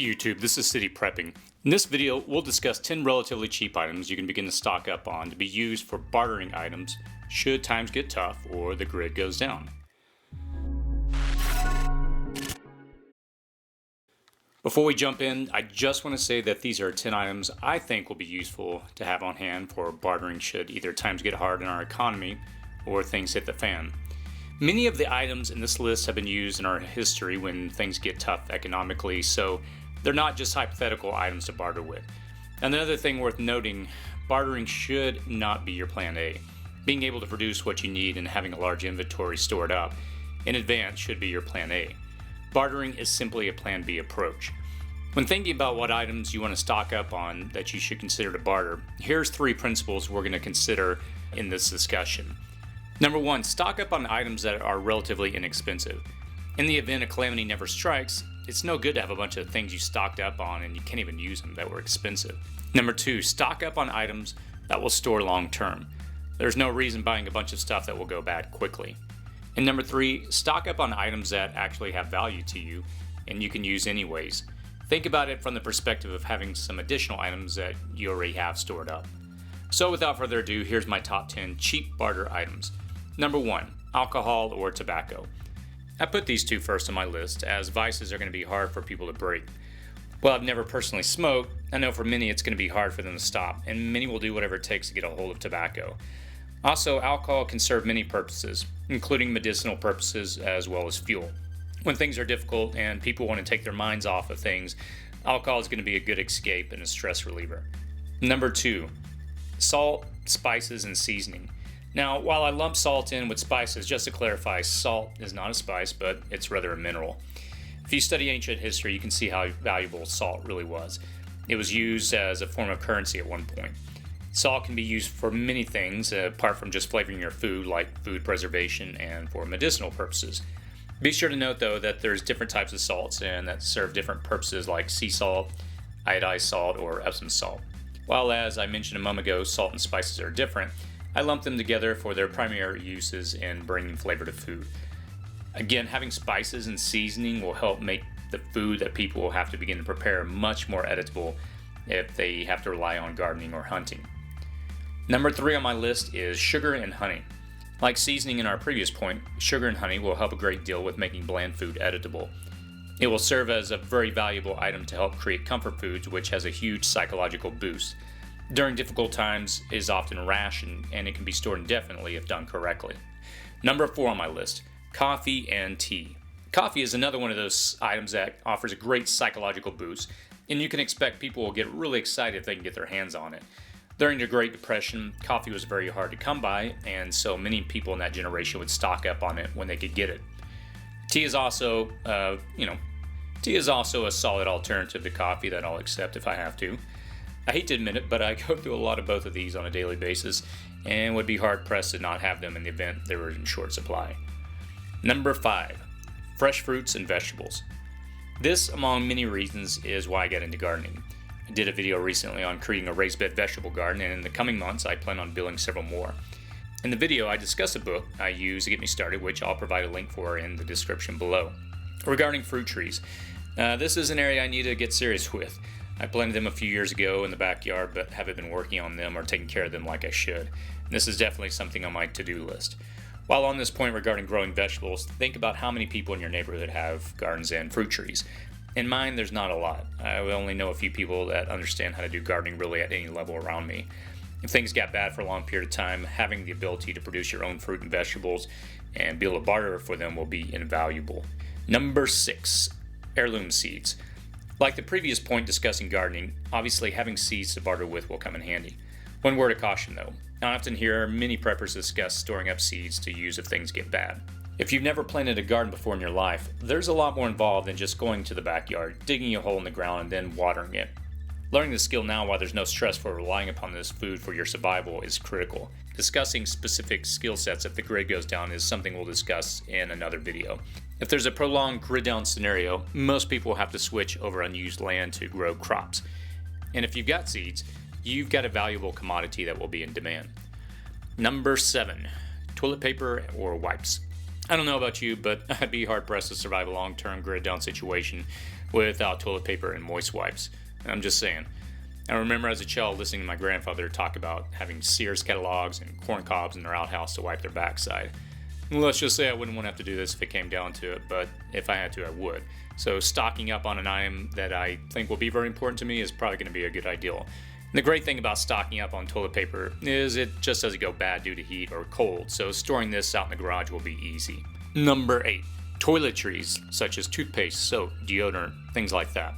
Hey YouTube, this is City Prepping. In this video, we'll discuss 10 relatively cheap items you can begin to stock up on to be used for bartering items should times get tough or the grid goes down. Before we jump in, I just want to say that these are 10 items I think will be useful to have on hand for bartering should either times get hard in our economy or things hit the fan. Many of the items in this list have been used in our history when things get tough economically, so they're not just hypothetical items to barter with. Another thing worth noting, bartering should not be your plan A. Being able to produce what you need and having a large inventory stored up in advance should be your plan A. Bartering is simply a plan B approach. When thinking about what items you want to stock up on that you should consider to barter, here's 3 principles we're going to consider in this discussion. Number 1, stock up on items that are relatively inexpensive. In the event a calamity never strikes, it's no good to have a bunch of things you stocked up on and you can't even use them that were expensive. Number 2, stock up on items that will store long term. There's no reason buying a bunch of stuff that will go bad quickly. And number 3, stock up on items that actually have value to you and you can use anyways. Think about it from the perspective of having some additional items that you already have stored up. So without further ado, here's my top 10 cheap barter items. Number 1, alcohol or tobacco. I put these two first on my list as vices are going to be hard for people to break. While I've never personally smoked, I know for many it's going to be hard for them to stop, and many will do whatever it takes to get a hold of tobacco. Also, alcohol can serve many purposes, including medicinal purposes as well as fuel. When things are difficult and people want to take their minds off of things, alcohol is going to be a good escape and a stress reliever. Number 2, salt, spices, and seasoning. Now, while I lump salt in with spices, just to clarify, salt is not a spice, but it's rather a mineral. If you study ancient history, you can see how valuable salt really was. It was used as a form of currency at one point. Salt can be used for many things, apart from just flavoring your food, like food preservation and for medicinal purposes. Be sure to note, though, that there's different types of salts and that serve different purposes like sea salt, iodized salt, or Epsom salt. While, as I mentioned a moment ago, salt and spices are different, I lump them together for their primary uses in bringing flavor to food. Again, having spices and seasoning will help make the food that people will have to begin to prepare much more editable if they have to rely on gardening or hunting. Number 3 on my list is sugar and honey. Like seasoning in our previous point, sugar and honey will help a great deal with making bland food editable. It will serve as a very valuable item to help create comfort foods, which has a huge psychological boost. During difficult times, it is often rationed and it can be stored indefinitely if done correctly. Number 4 on my list, coffee and tea. Coffee is another one of those items that offers a great psychological boost, and you can expect people will get really excited if they can get their hands on it. During the Great Depression, coffee was very hard to come by, and so many people in that generation would stock up on it when they could get it. Tea is also a solid alternative to coffee that I'll accept if I have to. I hate to admit it, but I go through a lot of both of these on a daily basis and would be hard-pressed to not have them in the event they were in short supply. Number 5, fresh fruits and vegetables. This, among many reasons, is why I got into gardening. I did a video recently on creating a raised bed vegetable garden, and in the coming months I plan on building several more. In the video, I discuss a book I use to get me started, which I'll provide a link for in the description below. Regarding fruit trees, this is an area I need to get serious with. I planted them a few years ago in the backyard, but haven't been working on them or taking care of them like I should. And this is definitely something on my to-do list. While on this point regarding growing vegetables, think about how many people in your neighborhood have gardens and fruit trees. In mine, there's not a lot. I only know a few people that understand how to do gardening really at any level around me. If things got bad for a long period of time, having the ability to produce your own fruit and vegetables and be able to barter for them will be invaluable. Number 6, heirloom seeds. Like the previous point discussing gardening, obviously having seeds to barter with will come in handy. One word of caution though, I often hear many preppers discuss storing up seeds to use if things get bad. If you've never planted a garden before in your life, there's a lot more involved than just going to the backyard, digging a hole in the ground, and then watering it. Learning the skill now while there's no stress for relying upon this food for your survival is critical. Discussing specific skill sets if the grid goes down is something we'll discuss in another video. If there's a prolonged grid down scenario, most people have to switch over unused land to grow crops. And if you've got seeds, you've got a valuable commodity that will be in demand. Number 7, toilet paper or wipes. I don't know about you, but I'd be hard pressed to survive a long-term grid down situation without toilet paper and moist wipes. I'm just saying. I remember as a child listening to my grandfather talk about having Sears catalogs and corn cobs in their outhouse to wipe their backside. Let's just say I wouldn't want to have to do this if it came down to it, but if I had to, I would. So stocking up on an item that I think will be very important to me is probably going to be a good idea. And the great thing about stocking up on toilet paper is it just doesn't go bad due to heat or cold, so storing this out in the garage will be easy. Number 8. Toiletries, such as toothpaste, soap, deodorant, things like that.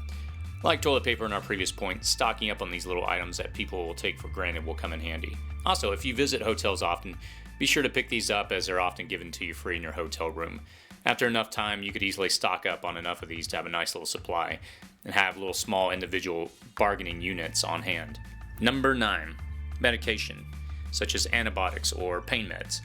Like toilet paper in our previous point, stocking up on these little items that people will take for granted will come in handy. Also, if you visit hotels often, be sure to pick these up as they're often given to you free in your hotel room. After enough time, you could easily stock up on enough of these to have a nice little supply and have little small individual bargaining units on hand. Number 9. Medication, such as antibiotics or pain meds.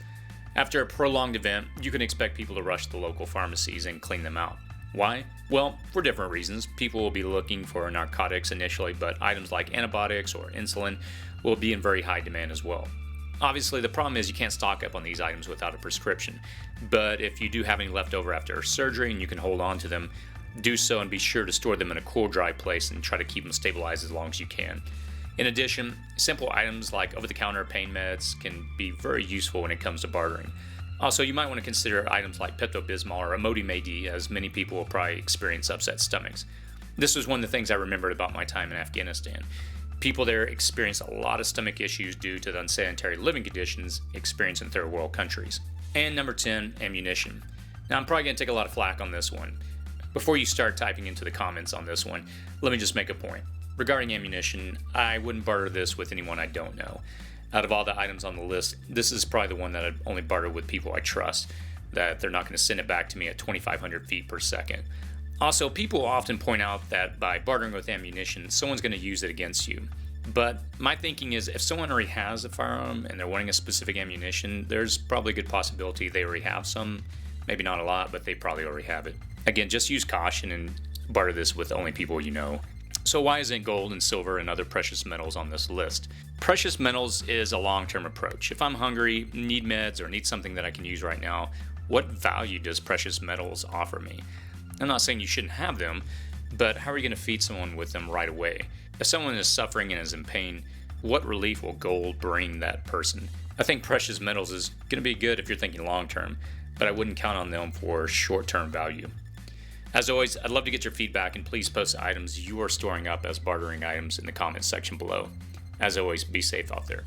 After a prolonged event, you can expect people to rush to the local pharmacies and clean them out. Why? Well, for different reasons. People will be looking for narcotics initially, but items like antibiotics or insulin will be in very high demand as well. Obviously, the problem is you can't stock up on these items without a prescription, but if you do have any left over after surgery and you can hold on to them, do so and be sure to store them in a cool, dry place and try to keep them stabilized as long as you can. In addition, simple items like over-the-counter pain meds can be very useful when it comes to bartering. Also, you might want to consider items like Pepto-Bismol or Imodium, as many people will probably experience upset stomachs. This was one of the things I remembered about my time in Afghanistan. People there experience a lot of stomach issues due to the unsanitary living conditions experienced in third world countries. And number 10, ammunition. Now, I'm probably going to take a lot of flack on this one. Before you start typing into the comments on this one, let me just make a point. Regarding ammunition, I wouldn't barter this with anyone I don't know. Out of all the items on the list, this is probably the one that I'd only barter with people I trust, that they're not going to send it back to me at 2,500 feet per second. Also, people often point out that by bartering with ammunition, someone's going to use it against you. But my thinking is if someone already has a firearm and they're wanting a specific ammunition, there's probably a good possibility they already have some. Maybe not a lot, but they probably already have it. Again, just use caution and barter this with only people you know. So why isn't gold and silver and other precious metals on this list? Precious metals is a long-term approach. If I'm hungry, need meds, or need something that I can use right now, what value does precious metals offer me? I'm not saying you shouldn't have them, but how are you going to feed someone with them right away? If someone is suffering and is in pain, what relief will gold bring that person? I think precious metals is going to be good if you're thinking long-term, but I wouldn't count on them for short-term value. As always, I'd love to get your feedback, and please post items you are storing up as bartering items in the comments section below. As always, be safe out there.